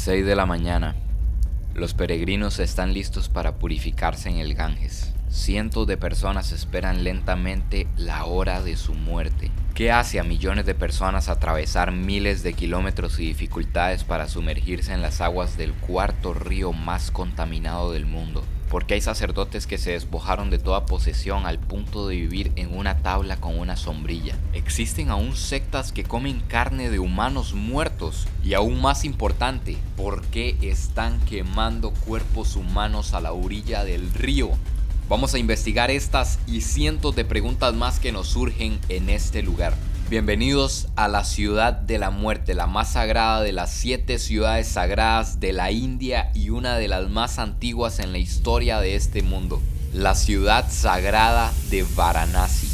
6 de la mañana. Los peregrinos están listos para purificarse en el Ganges. Cientos de personas esperan lentamente la hora de su muerte. ¿Qué hace a millones de personas atravesar miles de kilómetros y dificultades para sumergirse en las aguas del cuarto río más contaminado del mundo? Porque hay sacerdotes que se despojaron de toda posesión al punto de vivir en una tabla con una sombrilla. Existen aún sectas que comen carne de humanos muertos. Y aún más importante, ¿por qué están quemando cuerpos humanos a la orilla del río? Vamos a investigar estas y cientos de preguntas más que nos surgen en este lugar. Bienvenidos a la ciudad de la muerte, la más sagrada de las 7 ciudades sagradas de la India y una de las más antiguas en la historia de este mundo, la ciudad sagrada de Varanasi.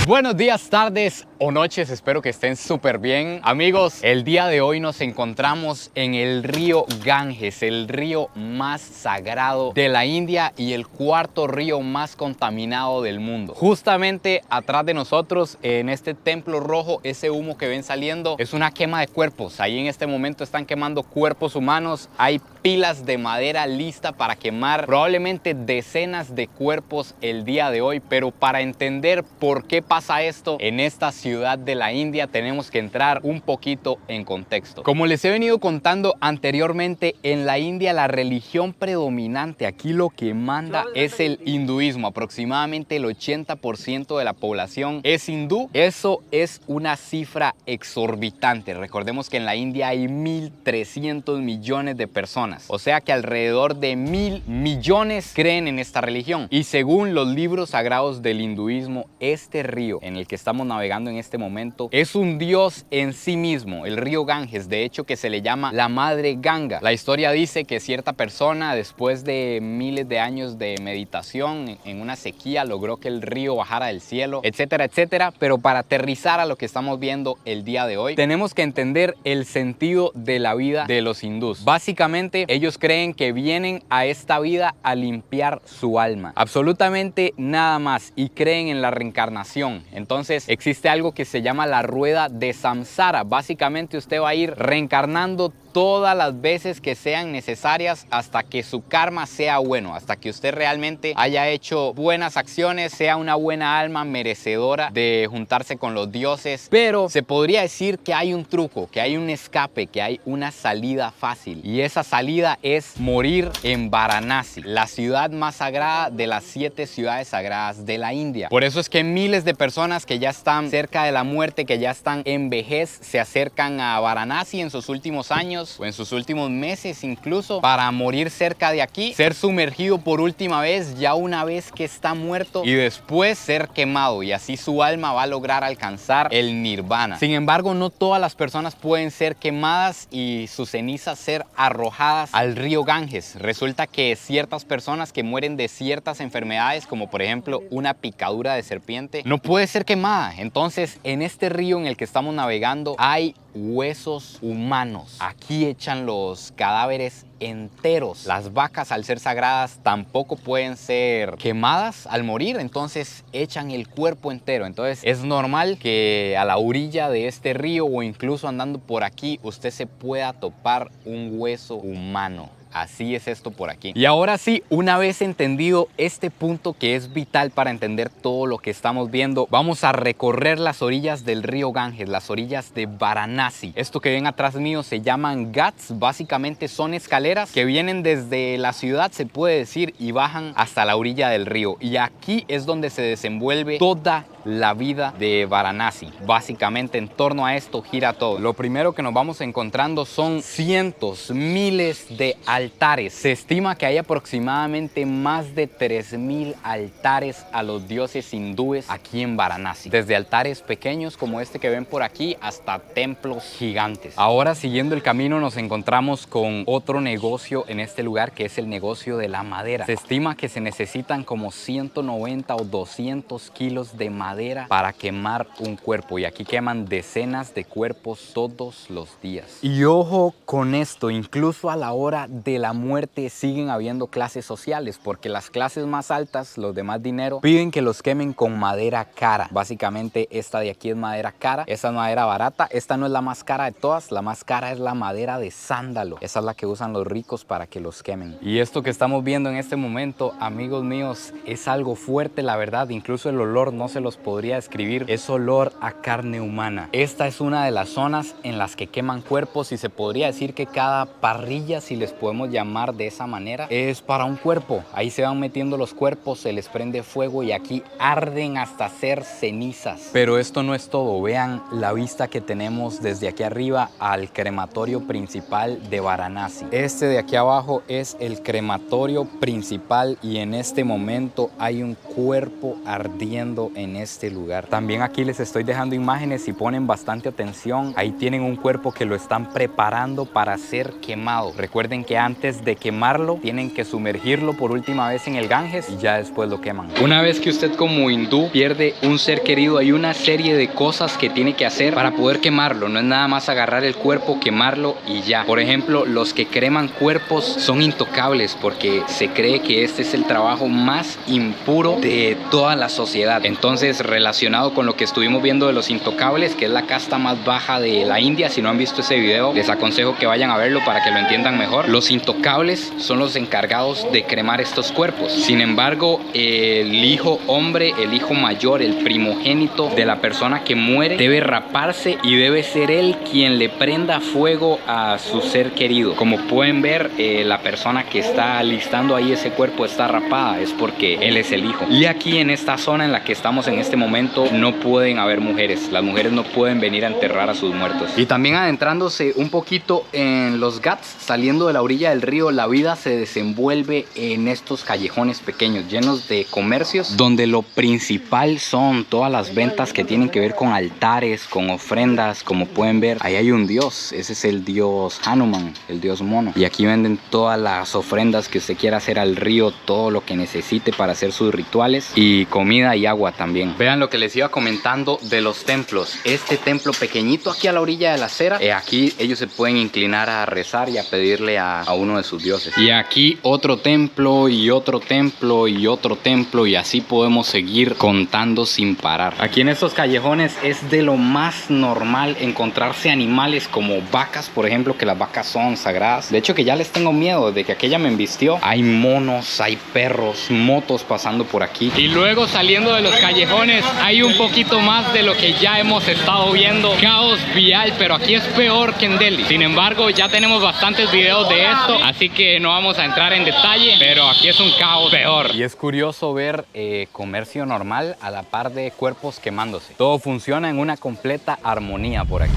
Buenos días, tardes o noches, espero que estén súper bien. Amigos, el día de hoy nos encontramos en el río Ganges, el río más sagrado de la India y el cuarto río más contaminado del mundo. Justamente atrás de nosotros, en este templo rojo, ese humo que ven saliendo es una quema de cuerpos. Ahí en este momento están quemando cuerpos humanos. Hay pilas de madera lista para quemar probablemente decenas de cuerpos el día de hoy, pero para entender por qué pasa esto en esta ciudad de la India tenemos que entrar un poquito en contexto. Como les he venido contando anteriormente, en la India la religión predominante, aquí lo que manda es el hinduismo. Aproximadamente el 80% de la población es hindú. Eso es una cifra exorbitante. Recordemos que en la India hay 1.300 millones de personas. O sea que alrededor de 1.000 millones creen en esta religión. Y según los libros sagrados del hinduismo, este río en el que estamos navegando en este momento es un dios en sí mismo, el río Ganges, de hecho que se le llama la madre Ganga. La historia dice que cierta persona, después de miles de años de meditación en una sequía, logró que el río bajara del cielo, etcétera, etcétera. Pero para aterrizar a lo que estamos viendo el día de hoy, tenemos que entender el sentido de la vida de los hindús. Básicamente, ellos creen que vienen a esta vida a limpiar su alma, absolutamente nada más, y creen en la reencarnación. Entonces existe algo que se llama la rueda de samsara. Básicamente usted va a ir reencarnando todas las veces que sean necesarias hasta que su karma sea bueno, hasta que usted realmente haya hecho buenas acciones, sea una buena alma merecedora de juntarse con los dioses. Pero se podría decir que hay un truco, que hay un escape, que hay una salida fácil, y esa salida es morir en Varanasi, la ciudad más sagrada de las 7 ciudades sagradas de la India. Por eso es que miles de personas que ya están cerca de la muerte, que ya están en vejez, se acercan a Varanasi en sus últimos años o en sus últimos meses incluso, para morir cerca de aquí, ser sumergido por última vez ya una vez que está muerto, y después ser quemado, y así su alma va a lograr alcanzar el nirvana. Sin embargo, no todas las personas pueden ser quemadas y sus cenizas ser arrojadas al río Ganges. Resulta que ciertas personas que mueren de ciertas enfermedades, como por ejemplo una picadura de serpiente, no puede ser quemada. Entonces en este río en el que estamos navegando hay huesos humanos. Aquí echan los cadáveres enteros. Las vacas, al ser sagradas, tampoco pueden ser quemadas al morir, entonces echan el cuerpo entero. Entonces es normal que a la orilla de este río o incluso andando por aquí usted se pueda topar un hueso humano. Así es esto por aquí. Y ahora sí, una vez entendido este punto que es vital para entender todo lo que estamos viendo, vamos a recorrer las orillas del río Ganges, las orillas de Varanasi. Esto que ven atrás mío se llaman ghats. Básicamente son escaleras que vienen desde la ciudad, se puede decir, y bajan hasta la orilla del río. Y aquí es donde se desenvuelve toda la vida de Varanasi. Básicamente en torno a esto gira todo. Lo primero que nos vamos encontrando son cientos, miles de altares. Se estima que hay aproximadamente más de 3000 altares a los dioses hindúes aquí en Varanasi. Desde altares pequeños como este que ven por aquí hasta templos gigantes. Ahora, siguiendo el camino, nos encontramos con otro negocio en este lugar, que es el negocio de la madera. Se estima que se necesitan como 190 o 200 kilos de madera para quemar un cuerpo, y aquí queman decenas de cuerpos todos los días. Y ojo con esto, incluso a la hora de la muerte siguen habiendo clases sociales, porque las clases más altas, los de más dinero, piden que los quemen con madera cara. Básicamente esta de aquí es madera cara, esta es madera barata. Esta no es la más cara de todas, la más cara es la madera de sándalo. Esa es la que usan los ricos para que los quemen. Y esto que estamos viendo en este momento, amigos míos, es algo fuerte, la verdad. Incluso el olor no se los podría describir. Es olor a carne humana. Esta es una de las zonas en las que queman cuerpos, y se podría decir que cada parrilla, si les podemos llamar de esa manera, es para un cuerpo. Ahí se van metiendo los cuerpos, se les prende fuego y aquí arden hasta hacer cenizas. Pero esto no es todo. Vean la vista que tenemos desde aquí arriba al crematorio principal de Varanasi. Este de aquí abajo es el crematorio principal, y en este momento hay un cuerpo ardiendo en este lugar. También aquí les estoy dejando imágenes, y ponen bastante atención. Ahí tienen un cuerpo que lo están preparando para ser quemado. Recuerden que antes de quemarlo tienen que sumergirlo por última vez en el Ganges y ya después lo queman. Una vez que usted como hindú pierde un ser querido, hay una serie de cosas que tiene que hacer para poder quemarlo. No es nada más agarrar el cuerpo, quemarlo y ya. Por ejemplo, los que creman cuerpos son intocables, porque se cree que este es el trabajo más impuro de toda la sociedad. Entonces, relacionado con lo que estuvimos viendo de los intocables, que es la casta más baja de la India, si no han visto ese video, les aconsejo que vayan a verlo para que lo entiendan mejor. Los intocables son los encargados de cremar estos cuerpos. Sin embargo, el hijo hombre, el hijo mayor, el primogénito de la persona que muere, debe raparse, y debe ser él quien le prenda fuego a su ser querido. Como pueden ver, la persona que está alistando ahí ese cuerpo está rapada, es porque él es el hijo. Y aquí en esta zona en la que estamos en este momento no pueden haber mujeres. Las mujeres no pueden venir a enterrar a sus muertos. Y también adentrándose un poquito en los Ghats, saliendo de la orilla del río, la vida se desenvuelve en estos callejones pequeños llenos de comercios, donde lo principal son todas las ventas que tienen que ver con altares, con ofrendas. Como pueden ver, ahí hay un dios, ese es el dios Hanuman, el dios mono, y aquí venden todas las ofrendas que usted quiera hacer al río, todo lo que necesite para hacer sus rituales, y comida y agua también. Vean lo que les iba comentando de los templos. Este templo pequeñito aquí a la orilla de la acera, aquí ellos se pueden inclinar a rezar y a pedirle a uno de sus dioses. Y aquí otro templo y otro templo y otro templo, y así podemos seguir contando sin parar. Aquí en estos callejones es de lo más normal encontrarse animales como vacas, por ejemplo, que las vacas son sagradas. De hecho, que ya les tengo miedo de que aquella me embistió. Hay monos, hay perros, motos pasando por aquí. Y luego, saliendo de los callejones, hay un poquito más de lo que ya hemos estado viendo. Caos vial, pero aquí es peor que en Delhi. Sin embargo, ya tenemos bastantes videos de esto, así que no vamos a entrar en detalle, pero aquí es un caos peor. Y es curioso ver comercio normal a la par de cuerpos quemándose. Todo funciona en una completa armonía por aquí.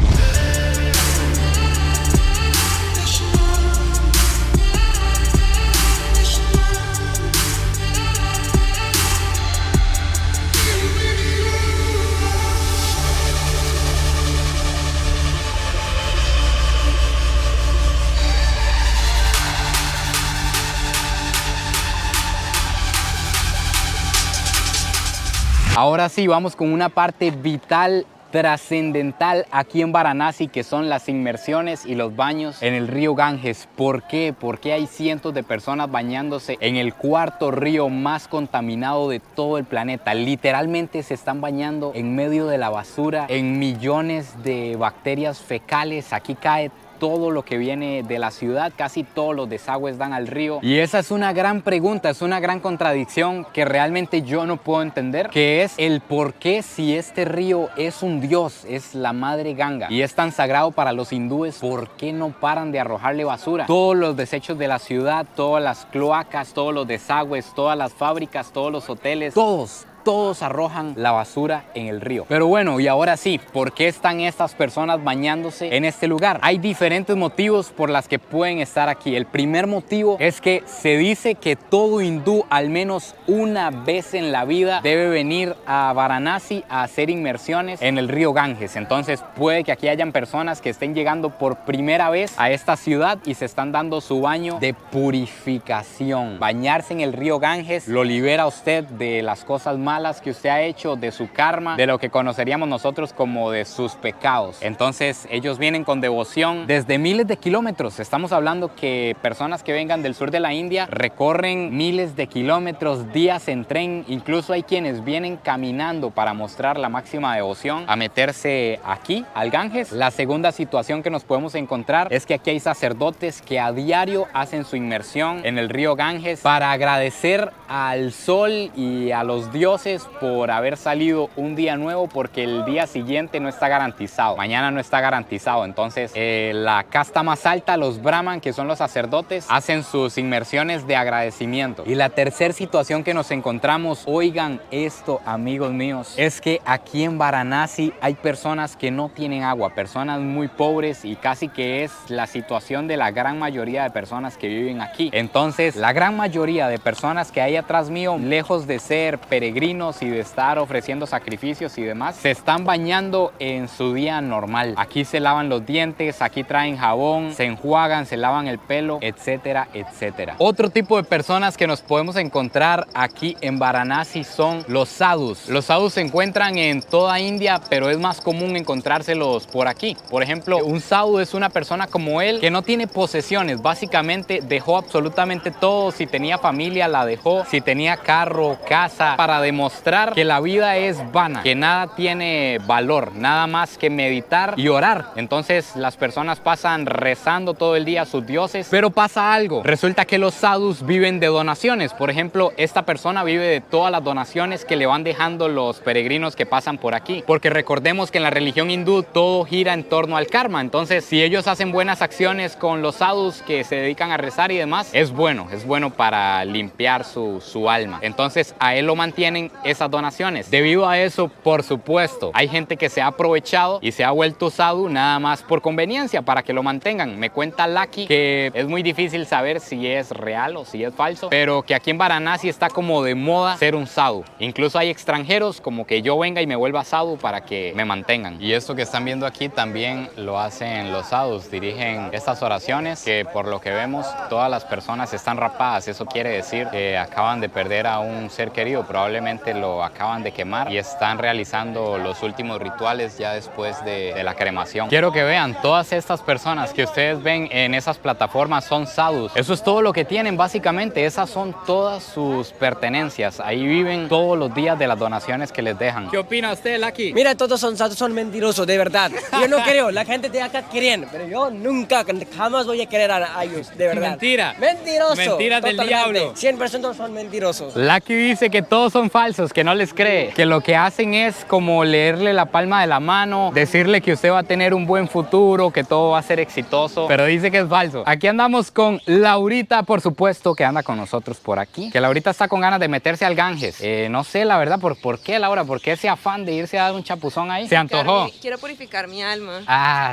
Ahora sí, vamos con una parte vital, trascendental aquí en Varanasi, que son las inmersiones y los baños en el río Ganges. ¿Por qué? Porque hay cientos de personas bañándose en el cuarto río más contaminado de todo el planeta. Literalmente se están bañando en medio de la basura, en millones de bacterias fecales. Aquí cae todo lo que viene de la ciudad, casi todos los desagües dan al río. Y esa es una gran pregunta, es una gran contradicción que realmente yo no puedo entender, que es el por qué, si este río es un dios, es la madre Ganga, y es tan sagrado para los hindúes, ¿por qué no paran de arrojarle basura? Todos los desechos de la ciudad, todas las cloacas, todos los desagües, todas las fábricas, todos los hoteles, todos todos arrojan la basura en el río. Pero bueno, y ahora sí, ¿por qué están estas personas bañándose en este lugar? Hay diferentes motivos por las que pueden estar aquí. El primer motivo es que se dice que todo hindú al menos una vez en la vida debe venir a Varanasi a hacer inmersiones en el río Ganges. Entonces puede que aquí hayan personas que estén llegando por primera vez a esta ciudad y se están dando su baño de purificación. Bañarse en el río Ganges lo libera a usted de las cosas malas que usted ha hecho, de su karma, de lo que conoceríamos nosotros como de sus pecados. Entonces ellos vienen con devoción desde miles de kilómetros. Estamos hablando que personas que vengan del sur de la India recorren miles de kilómetros, días en tren. Incluso hay quienes vienen caminando para mostrar la máxima devoción a meterse aquí al Ganges. La segunda situación que nos podemos encontrar es que aquí hay sacerdotes que a diario hacen su inmersión en el río Ganges para agradecer al sol y a los dioses por haber salido un día nuevo, porque el día siguiente no está garantizado, mañana no está garantizado. Entonces la casta más alta, los brahman, que son los sacerdotes, hacen sus inmersiones de agradecimiento. Y la tercera situación que nos encontramos, oigan esto amigos míos, es que aquí en Varanasi hay personas que no tienen agua, personas muy pobres, y casi que es la situación de la gran mayoría de personas que viven aquí. Entonces la gran mayoría de personas que hay atrás mío, lejos de ser peregrinos y de estar ofreciendo sacrificios y demás, se están bañando en su día normal. Aquí se lavan los dientes, aquí traen jabón, se enjuagan, se lavan el pelo, etcétera, etcétera. Otro tipo de personas que nos podemos encontrar aquí en Varanasi son los sadhus. Los sadhus se encuentran en toda India, pero es más común encontrárselos por aquí. Por ejemplo, un sadhu es una persona como él que no tiene posesiones, básicamente dejó absolutamente todo. Si tenía familia la dejó, si tenía carro, casa, para demostrar que la vida es vana, que nada tiene valor, nada más que meditar y orar. Entonces las personas pasan rezando todo el día a sus dioses, pero pasa algo. Resulta que los sadhus viven de donaciones. Por ejemplo, esta persona vive de todas las donaciones que le van dejando los peregrinos que pasan por aquí, porque recordemos que en la religión hindú todo gira en torno al karma. Entonces si ellos hacen buenas acciones con los sadhus que se dedican a rezar y demás, es bueno para limpiar su alma. Entonces a él lo mantienen esas donaciones. Debido a eso, por supuesto, hay gente que se ha aprovechado y se ha vuelto sadhu nada más por conveniencia, para que lo mantengan. Me cuenta Lucky que es muy difícil saber si es real o si es falso, pero que aquí en Varanasi está como de moda ser un sadhu. Incluso hay extranjeros como que yo venga y me vuelva sadhu para que me mantengan. Y esto que están viendo aquí también lo hacen los sadhus. Dirigen estas oraciones que, por lo que vemos, todas las personas están rapadas. Eso quiere decir que acaban de perder a un ser querido, probablemente lo acaban de quemar, y están realizando los últimos rituales ya después de la cremación. Quiero que vean, todas estas personas que ustedes ven en esas plataformas son sadhus. Eso es todo lo que tienen básicamente. Esas son todas sus pertenencias. Ahí viven todos los días de las donaciones que les dejan. ¿Qué opina usted, Lucky? Mira, todos son sadhus, son mentirosos, de verdad. Yo no creo, la gente de acá creen, pero yo nunca, jamás voy a querer a ellos, de verdad. Mentira. Mentiroso. Mentiras del diablo. 100% son mentirosos. Lucky dice que todos son falsos, que no les cree, que lo que hacen es como leerle la palma de la mano, decirle que usted va a tener un buen futuro, que todo va a ser exitoso, pero dice que es falso. Aquí andamos con Laurita, por supuesto, que anda con nosotros por aquí, que Laurita está con ganas de meterse al Ganges. No sé, la verdad, ¿por qué, Laura? ¿Por qué ese afán de irse a dar un chapuzón ahí? ¿Se antojó? Quiero purificar mi alma.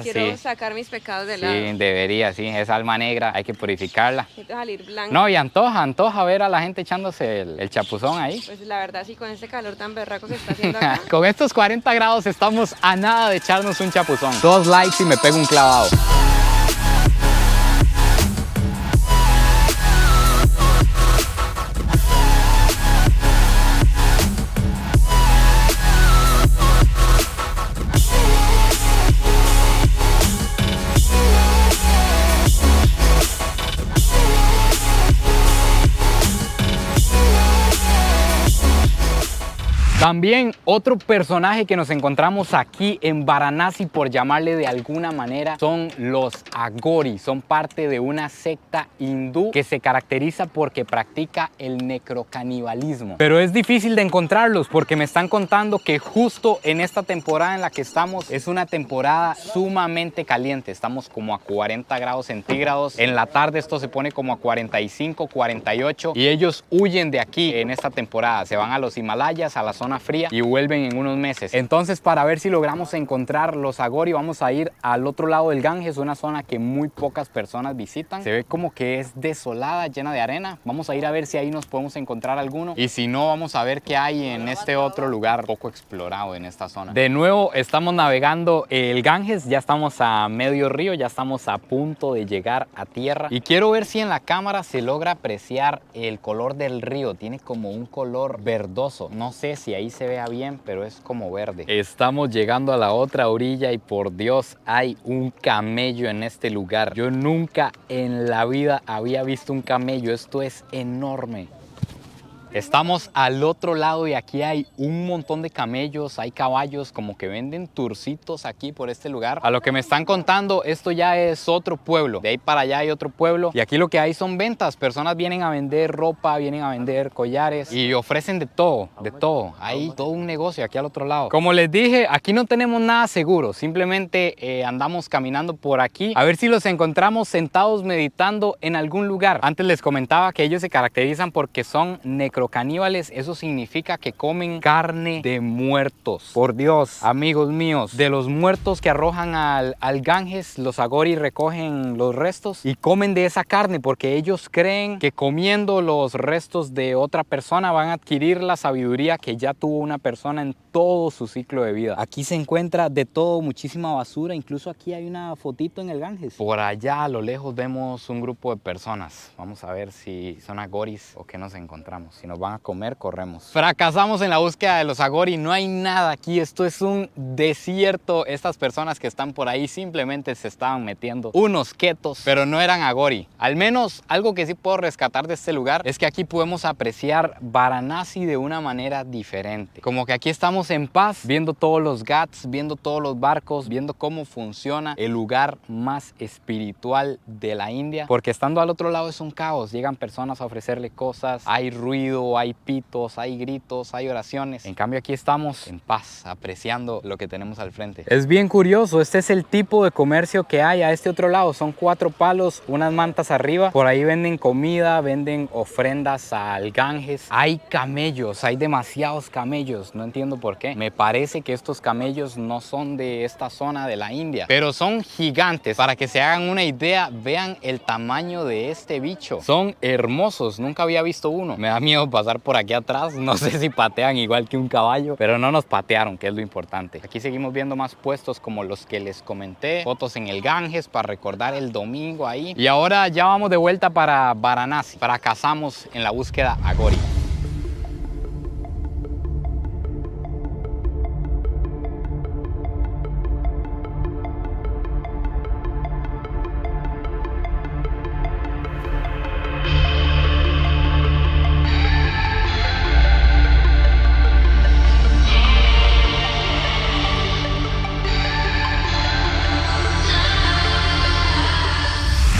Quiero sacar mis pecados de lado. Sí, debería, sí, esa alma negra hay que purificarla. Necesito salir blanca. No, y antoja ver a la gente echándose el chapuzón ahí. Pues la verdad, sí, con este calor tan berraco que está haciendo acá. Con estos 40 grados estamos a nada de echarnos un chapuzón. 2 likes y me pego un clavado. También otro personaje que nos encontramos aquí en Varanasi, por llamarle de alguna manera, son los Agori. Son parte de una secta hindú que se caracteriza porque practica el necrocanibalismo. Pero es difícil de encontrarlos porque me están contando que justo en esta temporada en la que estamos es una temporada sumamente caliente. Estamos como a 40 grados centígrados. En la tarde esto se pone como a 45, 48 y ellos huyen de aquí en esta temporada. Se van a los Himalayas, a la zona fría y vuelven en unos meses. Entonces, para ver si logramos encontrar los Agori, vamos a ir al otro lado del Ganges, una zona que muy pocas personas visitan. Se ve como que es desolada, llena de arena. Vamos a ir a ver si ahí nos podemos encontrar alguno. Y si no, vamos a ver qué hay en este otro lugar poco explorado en esta zona. De nuevo, estamos navegando el Ganges. Ya estamos a medio río, ya estamos a punto de llegar a tierra. Y quiero ver si en la cámara se logra apreciar el color del río. Tiene como un color verdoso. No sé si ahí se vea bien, pero es como verde. Estamos llegando a la otra orilla y por Dios, hay un camello en este lugar. Yo nunca en la vida había visto un camello. Esto es enorme. Estamos al otro lado y aquí hay un montón de camellos, hay caballos, como que venden tourcitos aquí por este lugar. A lo que me están contando, esto ya es otro pueblo. De ahí para allá hay otro pueblo y aquí lo que hay son ventas. Personas vienen a vender ropa, vienen a vender collares y ofrecen de todo, de todo. Hay todo un negocio aquí al otro lado. Como les dije, aquí no tenemos nada seguro. Simplemente andamos caminando por aquí a ver si los encontramos sentados meditando en algún lugar. Antes les comentaba que ellos se caracterizan porque son necrocaníbales. Eso significa que comen carne de muertos. Por Dios, amigos míos, de los muertos que arrojan al Ganges, los Agori recogen los restos y comen de esa carne porque ellos creen que comiendo los restos de otra persona van a adquirir la sabiduría que ya tuvo una persona en todo su ciclo de vida. Aquí se encuentra de todo, muchísima basura. Incluso aquí hay una fotito en el Ganges. Por allá a lo lejos vemos un grupo de personas. Vamos a ver si son Agoris o qué nos encontramos. Si nos van a comer, corremos. Fracasamos en la búsqueda de los Agori. No hay nada aquí. Esto es un desierto. Estas personas que están por ahí simplemente se estaban metiendo unos ketos, pero no eran Agori. Al menos algo que sí puedo rescatar de este lugar es que aquí podemos apreciar Varanasi de una manera diferente. Como que aquí estamos en paz, viendo todos los ghats, viendo todos los barcos, viendo cómo funciona el lugar más espiritual de la India. Porque estando al otro lado es un caos. Llegan personas a ofrecerle cosas, hay ruido, hay pitos, hay gritos, hay oraciones. En cambio aquí estamos en paz, apreciando lo que tenemos al frente. Es bien curioso, este es el tipo de comercio que hay a este otro lado. Son 4 palos, unas mantas arriba. Por ahí venden comida, venden ofrendas al Ganges. Hay camellos, hay demasiados camellos. No entiendo por qué. Me parece que estos camellos no son de esta zona de la India, pero son gigantes. Para que se hagan una idea, vean el tamaño de este bicho. Son hermosos, nunca había visto uno. Me da miedo pasar por aquí atrás. No sé si patean igual que un caballo, pero no nos patearon, que es lo importante. Aquí seguimos viendo más puestos como los que les comenté. Fotos en el Ganges para recordar el domingo ahí. Y ahora ya vamos de vuelta para Varanasi. Fracasamos en la búsqueda Agori.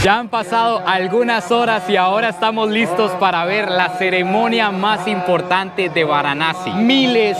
Ya han pasado algunas horas y ahora estamos listos para ver la ceremonia más importante de Varanasi. Miles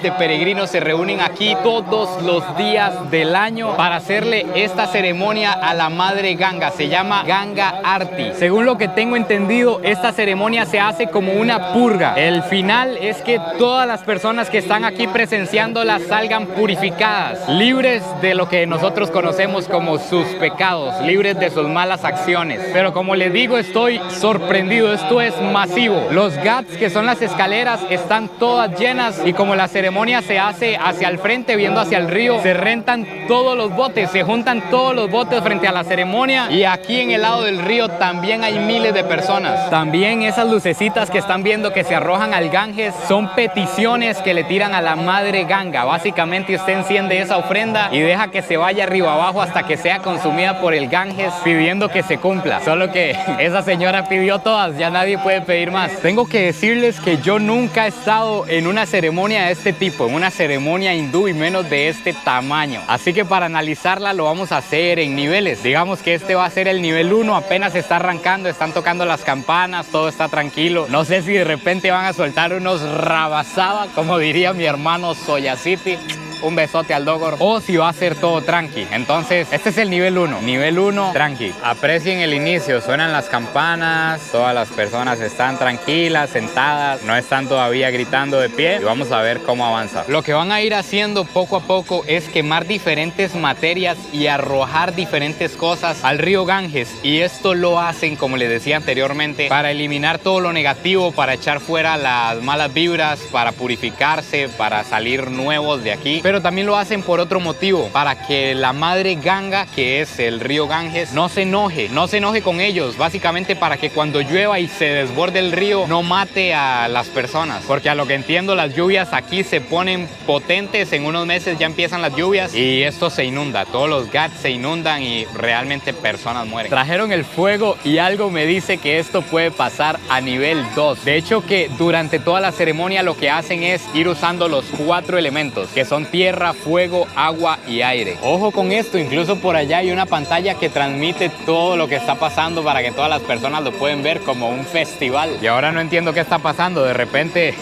de peregrinos se reúnen aquí todos los días del año para hacerle esta ceremonia a la Madre Ganga. Se llama Ganga Arti. Según lo que tengo entendido, esta ceremonia se hace como una purga. El final es que todas las personas que están aquí presenciándola salgan purificadas, libres de lo que nosotros conocemos como sus pecados, libres de sus malas acciones. Pero como les digo, estoy sorprendido. Esto es masivo. Los ghats, que son las escaleras, están todas llenas y como la ceremonia se hace hacia el frente, viendo hacia el río, se rentan todos los botes, se juntan todos los botes frente a la ceremonia y aquí en el lado del río también hay miles de personas. También esas lucecitas que están viendo que se arrojan al Ganges son peticiones que le tiran a la Madre Ganga. Básicamente usted enciende esa ofrenda y deja que se vaya arriba abajo hasta que sea consumida por el el Ganges pidiendo que se cumpla. Solo que esa señora pidió todas, ya nadie puede pedir más. Tengo que decirles que yo nunca he estado en una ceremonia de este tipo, en una ceremonia hindú y menos de este tamaño. Así que para analizarla lo vamos a hacer en niveles. Digamos que este va a ser el nivel 1, apenas está arrancando, están tocando las campanas, todo está tranquilo. No sé si de repente van a soltar unos rabasaba, como diría mi hermano Soya City. Un besote al Dogor. O si va a ser todo tranqui. Entonces, este es el nivel 1. Nivel 1, tranqui. Aprecien el inicio. Suenan las campanas. Todas las personas están tranquilas, sentadas. No están todavía gritando de pie. Y vamos a ver cómo avanza. Lo que van a ir haciendo poco a poco es quemar diferentes materias y arrojar diferentes cosas al río Ganges. Y esto lo hacen, como les decía anteriormente, para eliminar todo lo negativo, para echar fuera las malas vibras, para purificarse, para salir nuevos de aquí. Pero también lo hacen por otro motivo, para que la madre Ganga, que es el río Ganges, no se enoje con ellos, básicamente para que cuando llueva y se desborde el río no mate a las personas, porque a lo que entiendo las lluvias aquí se ponen potentes, en unos meses ya empiezan las lluvias y esto se inunda, todos los ghats se inundan y realmente personas mueren. Trajeron el fuego y algo me dice que esto puede pasar a nivel 2. De hecho que durante toda la ceremonia lo que hacen es ir usando los 4 elementos, que son tierra, fuego, agua y aire. Ojo con esto, incluso por allá hay una pantalla que transmite todo lo que está pasando para que todas las personas lo pueden ver como un festival. Y ahora no entiendo qué está pasando, de repente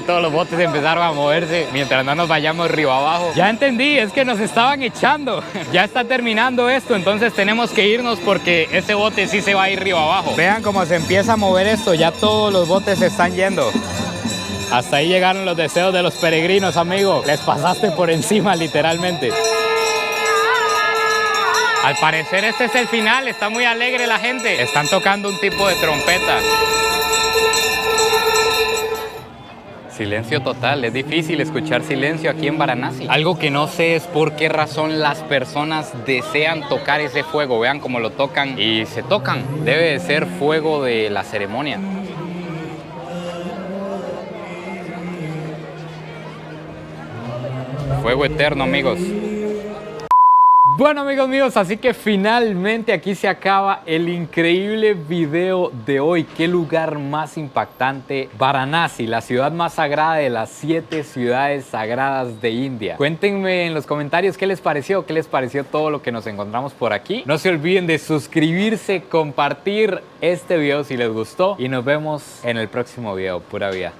todos los botes empezaron a moverse mientras no nos vayamos río abajo. Ya entendí, es que nos estaban echando. Ya está terminando esto, entonces tenemos que irnos porque ese bote sí se va a ir río abajo. Vean cómo se empieza a mover esto, ya todos los botes se están yendo. Hasta ahí llegaron los deseos de los peregrinos, amigo. Les pasaste por encima, literalmente. Al parecer este es el final, está muy alegre la gente. Están tocando un tipo de trompeta. Silencio total, es difícil escuchar silencio aquí en Varanasi. Algo que no sé es por qué razón las personas desean tocar ese fuego. Vean cómo lo tocan y se tocan. Debe de ser fuego de la ceremonia. Fuego eterno, amigos. Bueno, amigos míos, así que finalmente aquí se acaba el increíble video de hoy. Qué lugar más impactante. Varanasi, la ciudad más sagrada de las 7 ciudades sagradas de India. Cuéntenme en los comentarios qué les pareció todo lo que nos encontramos por aquí. No se olviden de suscribirse, compartir este video si les gustó y nos vemos en el próximo video. Pura vida.